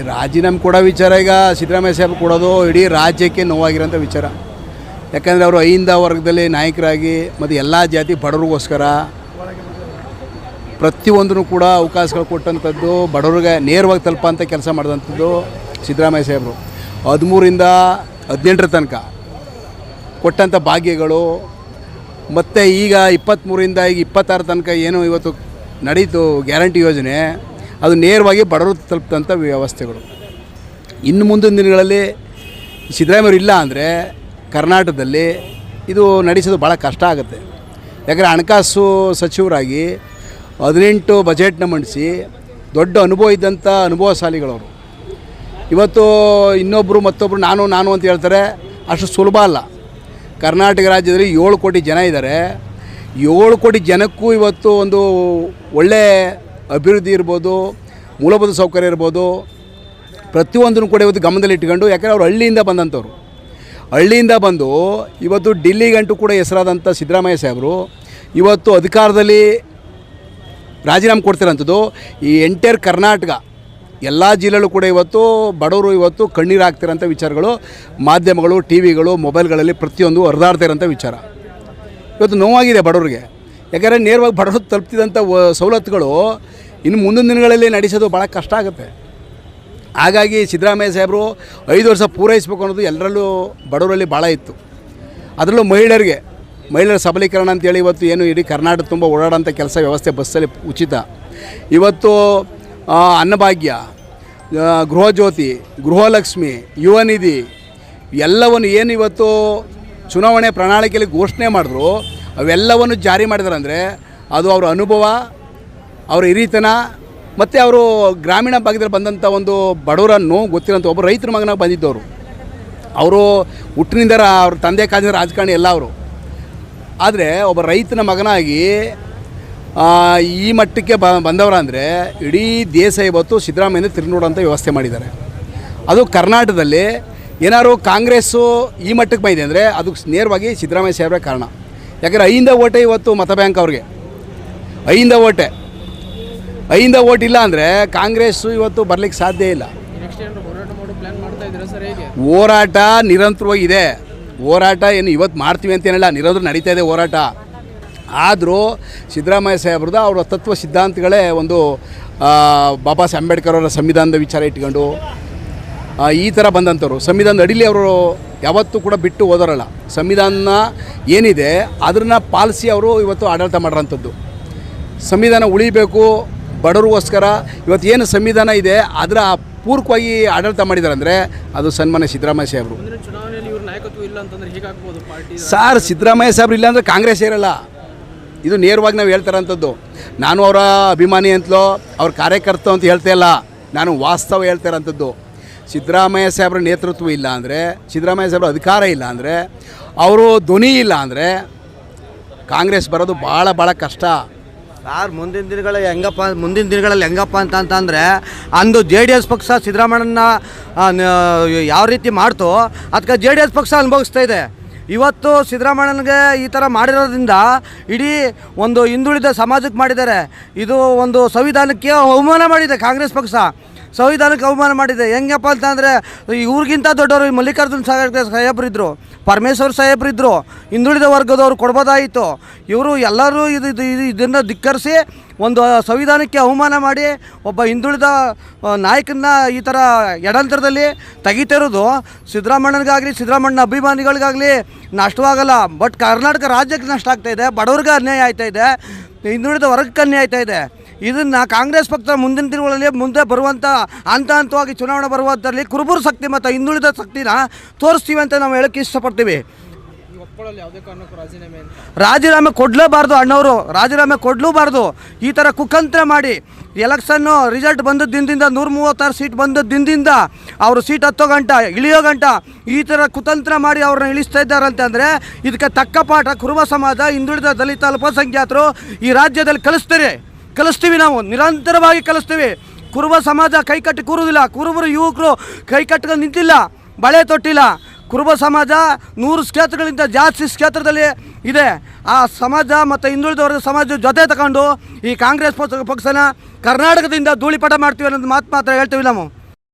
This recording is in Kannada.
ರಾಜೀನಾಮೆ ಕೊಡೋ ವಿಚಾರ ಈಗ ಸಿದ್ದರಾಮಯ್ಯ ಸಾಹೇಬ್ ಕೊಡೋದು ಇಡೀ ರಾಜ್ಯಕ್ಕೆ ನೋವಾಗಿರೋಂಥ ವಿಚಾರ. ಯಾಕಂದರೆ ಅವರು ಅಹಿಂದ ವರ್ಗದಲ್ಲಿ ನಾಯಕರಾಗಿ ಮತ್ತು ಎಲ್ಲ ಜಾತಿ ಬಡವ್ರಿಗೋಸ್ಕರ ಪ್ರತಿಯೊಂದೂ ಕೂಡ ಅವಕಾಶಗಳು ಕೊಟ್ಟಂಥದ್ದು, ಬಡವ್ರಿಗೆ ನೇರವಾಗಿ ತಲುಪಂಥ ಕೆಲಸ ಮಾಡಿದಂಥದ್ದು ಸಿದ್ದರಾಮಯ್ಯ ಸಾಹೇಬರು. 13ರಿಂದ 18 ತನಕ ಕೊಟ್ಟಂಥ ಭಾಗ್ಯಗಳು ಮತ್ತು ಈಗ 23ರಿಂದ ಈಗ 26 ತನಕ ಏನು ಇವತ್ತು ನಡೀತು ಗ್ಯಾರಂಟಿ ಯೋಜನೆ, ಅದು ನೇರವಾಗಿ ಬಡವರು ತಲುಪಿದಂಥ ವ್ಯವಸ್ಥೆಗಳು. ಇನ್ನು ಮುಂದಿನ ದಿನಗಳಲ್ಲಿ ಸಿದ್ದರಾಮಯ್ಯವರು ಇಲ್ಲ ಅಂದರೆ ಕರ್ನಾಟಕದಲ್ಲಿ ಇದು ನಡೆಸೋದು ಭಾಳ ಕಷ್ಟ ಆಗುತ್ತೆ. ಯಾಕಂದರೆ ಹಣಕಾಸು ಸಚಿವರಾಗಿ 18 ಬಜೆಟ್ನ ಮಂಡಿಸಿ ದೊಡ್ಡ ಅನುಭವ ಇದ್ದಂಥ ಅನುಭವಶಾಲಿಗಳವರು. ಇವತ್ತು ಇನ್ನೊಬ್ಬರು ಮತ್ತೊಬ್ಬರು ನಾನು ಅಂತ ಹೇಳ್ತಾರೆ, ಅಷ್ಟು ಸುಲಭ ಅಲ್ಲ. ಕರ್ನಾಟಕ ರಾಜ್ಯದಲ್ಲಿ 7 ಕೋಟಿ ಜನ ಇದ್ದಾರೆ. 7 ಕೋಟಿ ಜನಕ್ಕೂ ಇವತ್ತು ಒಂದು ಒಳ್ಳೆಯ ಅಭಿವೃದ್ಧಿ ಇರ್ಬೋದು, ಮೂಲಭೂತ ಸೌಕರ್ಯ ಇರ್ಬೋದು, ಪ್ರತಿಯೊಂದನ್ನು ಕೂಡ ಇವತ್ತು ಗಮನದಲ್ಲಿ ಇಟ್ಕೊಂಡು, ಯಾಕಂದರೆ ಅವ್ರು ಹಳ್ಳಿಯಿಂದ ಬಂದಂಥವ್ರು. ಹಳ್ಳಿಯಿಂದ ಬಂದು ಇವತ್ತು ಡಿಲ್ಲಿಗಂಟು ಕೂಡ ಹೆಸರಾದಂಥ ಸಿದ್ದರಾಮಯ್ಯ ಸಾಹೇಬರು ಇವತ್ತು ಅಧಿಕಾರದಲ್ಲಿ ರಾಜೀನಾಮೆ ಕೊಡ್ತಿರೋಂಥದ್ದು ಈ ಎಂಟೈರ್ ಕರ್ನಾಟಕ ಎಲ್ಲ ಜಿಲ್ಲೆಗಳು ಕೂಡ ಇವತ್ತು ಬಡವರು ಇವತ್ತು ಕಣ್ಣೀರು ಹಾಕ್ತಿರೋಂಥ ವಿಚಾರಗಳು ಮಾಧ್ಯಮಗಳು, ಟಿ ವಿಗಳು, ಮೊಬೈಲ್ಗಳಲ್ಲಿ ಪ್ರತಿಯೊಂದು ಹರಿದಾಡ್ತಾ ಇರೋಂಥ ವಿಚಾರ. ಇವತ್ತು ನೋವಾಗಿದೆ ಬಡವ್ರಿಗೆ. ಯಾಕಂದರೆ ನೇರವಾಗಿ ಬಡವರು ತಲುಪ್ತಿದ್ದಂಥ ಸವಲತ್ತುಗಳು ಇನ್ನು ಮುಂದಿನ ದಿನಗಳಲ್ಲಿ ನಡೆಸೋದು ಭಾಳ ಕಷ್ಟ ಆಗುತ್ತೆ. ಹಾಗಾಗಿ ಸಿದ್ದರಾಮಯ್ಯ ಸಾಹೇಬರು 5 ವರ್ಷ ಪೂರೈಸಬೇಕು ಅನ್ನೋದು ಎಲ್ಲರಲ್ಲೂ ಬಡವರಲ್ಲಿ ಭಾಳ ಇತ್ತು. ಅದರಲ್ಲೂ ಮಹಿಳೆಯರ ಸಬಲೀಕರಣ ಅಂತೇಳಿ ಇವತ್ತು ಏನು ಇಡೀ ಕರ್ನಾಟಕ ತುಂಬ ಓಡಾಡೋಂಥ ಕೆಲಸ ವ್ಯವಸ್ಥೆ, ಬಸ್ಸಲ್ಲಿ ಉಚಿತ, ಇವತ್ತು ಅನ್ನಭಾಗ್ಯ, ಗೃಹಜ್ಯೋತಿ, ಗೃಹಲಕ್ಷ್ಮಿ, ಯುವ ನಿಧಿ ಎಲ್ಲವನ್ನು ಏನು ಇವತ್ತು ಚುನಾವಣೆ ಪ್ರಣಾಳಿಕೆಯಲ್ಲಿ ಘೋಷಣೆ ಮಾಡಿದ್ರು ಅವೆಲ್ಲವನ್ನು ಜಾರಿ ಮಾಡಿದ್ದಾರೆ. ಅಂದರೆ ಅದು ಅವರ ಅನುಭವ, ಅವರ ಹಿರಿತನ ಮತ್ತು ಅವರು ಗ್ರಾಮೀಣ ಭಾಗದಲ್ಲಿ ಬಂದಂಥ ಒಂದು ಬಡವರನ್ನು ಗೊತ್ತಿರೋಂಥ ಒಬ್ಬ ರೈತರ ಮಗನಾಗಿ ಬಂದಿದ್ದವರು. ಅವರು ಹುಟ್ಟಿನಿಂದ ಅವ್ರ ತಂದೆ ಕಾದಿನ ರಾಜಕಾರಣಿ ಎಲ್ಲ ಅವರು. ಆದರೆ ಒಬ್ಬ ರೈತನ ಮಗನಾಗಿ ಈ ಮಟ್ಟಕ್ಕೆ ಬಂದವರ ಅಂದರೆ ಇಡೀ ದೇಶ ಇವತ್ತು ಸಿದ್ದರಾಮಯ್ಯ ತಿರುಗಿ ನೋಡೋಂಥ ವ್ಯವಸ್ಥೆ ಮಾಡಿದ್ದಾರೆ. ಅದು ಕರ್ನಾಟಕದಲ್ಲಿ ಏನಾದ್ರು ಕಾಂಗ್ರೆಸ್ಸು ಈ ಮಟ್ಟಕ್ಕೆ ಬಂದಿದೆ ಅಂದರೆ ಅದು ನೇರವಾಗಿ ಸಿದ್ದರಾಮಯ್ಯ ಸಾಹೇಬ್ರೆ ಕಾರಣ. ಯಾಕಂದರೆ ಅಹಿಂದ ಓಟೆ ಇವತ್ತು ಮತ ಬ್ಯಾಂಕ್ ಅವ್ರಿಗೆ. ಅಹಿಂದ ಓಟ್ ಇಲ್ಲ ಅಂದರೆ ಕಾಂಗ್ರೆಸ್ಸು ಇವತ್ತು ಬರಲಿಕ್ಕೆ ಸಾಧ್ಯ ಇಲ್ಲ. ಹೋರಾಟ ನಿರಂತರವಾಗಿದೆ. ಹೋರಾಟ ಏನು ಇವತ್ತು ಮಾಡ್ತೀವಿ ಅಂತೇನಿಲ್ಲ, ನಿರಂತರ ನಡೀತಾ ಇದೆ ಹೋರಾಟ. ಆದರೂ ಸಿದ್ದರಾಮಯ್ಯ ಸಾಹೇಬ್ರದ ಅವರ ತತ್ವ ಸಿದ್ಧಾಂತಗಳೇ ಒಂದು ಬಾಬಾ ಸಾಹೇಬ್ ಅಂಬೇಡ್ಕರ್ ಅವರ ಸಂವಿಧಾನದ ವಿಚಾರ ಇಟ್ಕೊಂಡು ಈ ಥರ ಬಂದಂಥವ್ರು. ಸಂವಿಧಾನದ ಅಡಿಲಿ ಅವರು ಯಾವತ್ತೂ ಕೂಡ ಬಿಟ್ಟು ಹೋದರಲ್ಲ. ಸಂವಿಧಾನ ಏನಿದೆ ಅದನ್ನು ಪಾಲಿಸಿ ಅವರು ಇವತ್ತು ಆಡಳಿತ ಮಾಡೋಂಥದ್ದು. ಸಂವಿಧಾನ ಉಳಿಬೇಕು ಬಡವ್ರಿಗೋಸ್ಕರ. ಇವತ್ತು ಏನು ಸಂವಿಧಾನ ಇದೆ ಅದರ ಪೂರ್ವಕವಾಗಿ ಆಡಳಿತ ಮಾಡಿದ್ದಾರೆ ಅಂದರೆ ಅದು ಸನ್ಮಾನ್ಯ ಸಿದ್ದರಾಮಯ್ಯ ಸಾಹೇಬರು. ಸರ್, ಸಿದ್ದರಾಮಯ್ಯ ಸಾಹೇಬ್ರು ಇಲ್ಲ ಅಂದರೆ ಕಾಂಗ್ರೆಸ್ ಇರಲ್ಲ. ಇದು ನೇರವಾಗಿ ನಾವು ಹೇಳ್ತಾರಂಥದ್ದು. ನಾನು ಅವರ ಅಭಿಮಾನಿ ಅಂತಲೋ ಅವ್ರ ಕಾರ್ಯಕರ್ತ ಅಂತ ಹೇಳ್ತಾ ಇಲ್ಲ, ನಾನು ವಾಸ್ತವ ಹೇಳ್ತಾ ಇರೋಂಥದ್ದು. ಸಿದ್ದರಾಮಯ್ಯ ಸಾಹೇಬ್ರ ನೇತೃತ್ವ ಇಲ್ಲ ಅಂದರೆ, ಸಿದ್ದರಾಮಯ್ಯ ಸಾಹೇಬ್ರ ಅಧಿಕಾರ ಇಲ್ಲ ಅಂದರೆ, ಅವರು ಧ್ವನಿ ಇಲ್ಲ ಅಂದರೆ ಕಾಂಗ್ರೆಸ್ ಬರೋದು ಭಾಳ ಕಷ್ಟ. ಸರ್, ಮುಂದಿನ ದಿನಗಳಲ್ಲಿ ಹೆಂಗಪ್ಪ ಅಂತಂದರೆ ಅಂದು JDS ಪಕ್ಷ ಸಿದ್ದರಾಮಯ್ಯನ ಯಾವ ರೀತಿ ಮಾಡ್ತೋ ಅದಕ್ಕೆ JDS ಪಕ್ಷ ಅನುಭವಿಸ್ತಾ ಇದೆ. ಇವತ್ತು ಸಿದ್ದರಾಮಯ್ಯನಿಗೆ ಈ ಥರ ಮಾಡಿರೋದ್ರಿಂದ ಇಡೀ ಒಂದು ಹಿಂದುಳಿದ ಸಮಾಜಕ್ಕೆ ಮಾಡಿದ್ದಾರೆ. ಇದು ಒಂದು ಸಂವಿಧಾನಕ್ಕೆ ಅವಮಾನ ಮಾಡಿದೆ. ಕಾಂಗ್ರೆಸ್ ಪಕ್ಷ ಸಂವಿಧಾನಕ್ಕೆ ಅವಮಾನ ಮಾಡಿದೆ. ಹೆಂಗಪ್ಪ ಅಂತಂದರೆ ಇವ್ರಿಗಿಂತ ದೊಡ್ಡವರು ಮಲ್ಲಿಕಾರ್ಜುನ ಸಾಹೇಬ್ರಿದ್ರು, ಪರಮೇಶ್ವರ್ ಸಾಹೇಬ್ರಿದ್ರು, ಹಿಂದುಳಿದ ವರ್ಗದವರು ಕೊಡ್ಬೋದಾಯಿತು. ಇವರು ಎಲ್ಲರೂ ಇದನ್ನು ಧಿಕ್ಕರಿಸಿ ಒಂದು ಸಂವಿಧಾನಕ್ಕೆ ಅವಮಾನ ಮಾಡಿ ಒಬ್ಬ ಹಿಂದುಳಿದ ನಾಯಕನ ಈ ಥರ ಎಡಂತರದಲ್ಲಿ ತೆಗಿತಿರೋದು ಸಿದ್ದರಾಮಯ್ಯನಿಗಾಗಲಿ ಸಿದ್ದರಾಮಯ್ಯನ ಅಭಿಮಾನಿಗಳಿಗಾಗಲಿ ನಷ್ಟವಾಗಲ್ಲ. ಬಟ್ ಕರ್ನಾಟಕ ರಾಜ್ಯಕ್ಕೆ ನಷ್ಟ ಆಗ್ತಾಯಿದೆ, ಬಡವ್ರಿಗೆ ಅನ್ಯಾಯ ಆಗ್ತಾಯಿದೆ, ಹಿಂದುಳಿದ ವರ್ಗಕ್ಕೆ ಅನ್ಯಾಯ ಆಗ್ತಾಯಿದೆ. ಇದನ್ನು ಕಾಂಗ್ರೆಸ್ ಪಕ್ಷ ಮುಂದಿನ ದಿನಗಳಲ್ಲಿ ಮುಂದೆ ಬರುವಂಥ ಹಂತವಾಗಿ ಚುನಾವಣೆ ಬರುವಂಥಲ್ಲಿ ಕುರುಬೂರು ಶಕ್ತಿ ಮತ್ತು ಹಿಂದುಳಿದ ಶಕ್ತಿನ ತೋರಿಸ್ತೀವಿ ಅಂತ ನಾವು ಹೇಳೋಕ್ಕೆ ಇಷ್ಟಪಡ್ತೀವಿ. ರಾಜೀನಾಮೆ ಕೊಡಲೇಬಾರ್ದು ಅಣ್ಣವರು, ರಾಜೀನಾಮೆ ಕೊಡಲೂಬಾರ್ದು. ಈ ಥರ ಕುತಂತ್ರ ಮಾಡಿ ಎಲೆಕ್ಷನ್ನು ರಿಸಲ್ಟ್ ಬಂದ ದಿನದಿಂದ 136 ಸೀಟ್ ಬಂದ ದಿನದಿಂದ ಅವರು ಸೀಟ್ ಹತ್ತೋ ಗಂಟ ಇಳಿಯೋ ಗಂಟ ಈ ಥರ ಕುತಂತ್ರ ಮಾಡಿ ಅವ್ರನ್ನ ಇಳಿಸ್ತಾ ಇದ್ದಾರಂತಂದರೆ ಇದಕ್ಕೆ ತಕ್ಕ ಪಾಠ ಕುರುಬ ಸಮಾಜ, ಹಿಂದುಳಿದ ದಲಿತ ಅಲ್ಪಸಂಖ್ಯಾತರು ಈ ರಾಜ್ಯದಲ್ಲಿ ಕಲಿಸ್ತೀವಿ. ನಾವು ನಿರಂತರವಾಗಿ ಕಲಿಸ್ತೀವಿ. ಕುರುಬ ಸಮಾಜ ಕೈಕಟ್ಟಿ ಕೂರುವುದಿಲ್ಲ. ಕುರುಬರು ಯುವಕರು ಕೈಕಟ್ಟಿಗೆ ನಿಂತಿಲ್ಲ, ಬಳೆ ತೊಟ್ಟಿಲ್ಲ. ಕುರುಬ ಸಮಾಜ 100 ಕ್ಷೇತ್ರಗಳಿಂದ ಜಾಸ್ತಿ ಕ್ಷೇತ್ರದಲ್ಲಿ ಇದೆ. ಆ ಸಮಾಜ ಮತ್ತು ಹಿಂದುಳಿದ ವರ್ಗದ ಸಮಾಜದ ಜೊತೆ ತಗೊಂಡು ಈ ಕಾಂಗ್ರೆಸ್ ಪಕ್ಷನ ಕರ್ನಾಟಕದಿಂದ ಧೂಳಿಪಟ ಮಾಡ್ತೀವಿ ಅನ್ನೋದು ಮಾತು ಮಾತ್ರ ಹೇಳ್ತೀವಿ ನಾವು.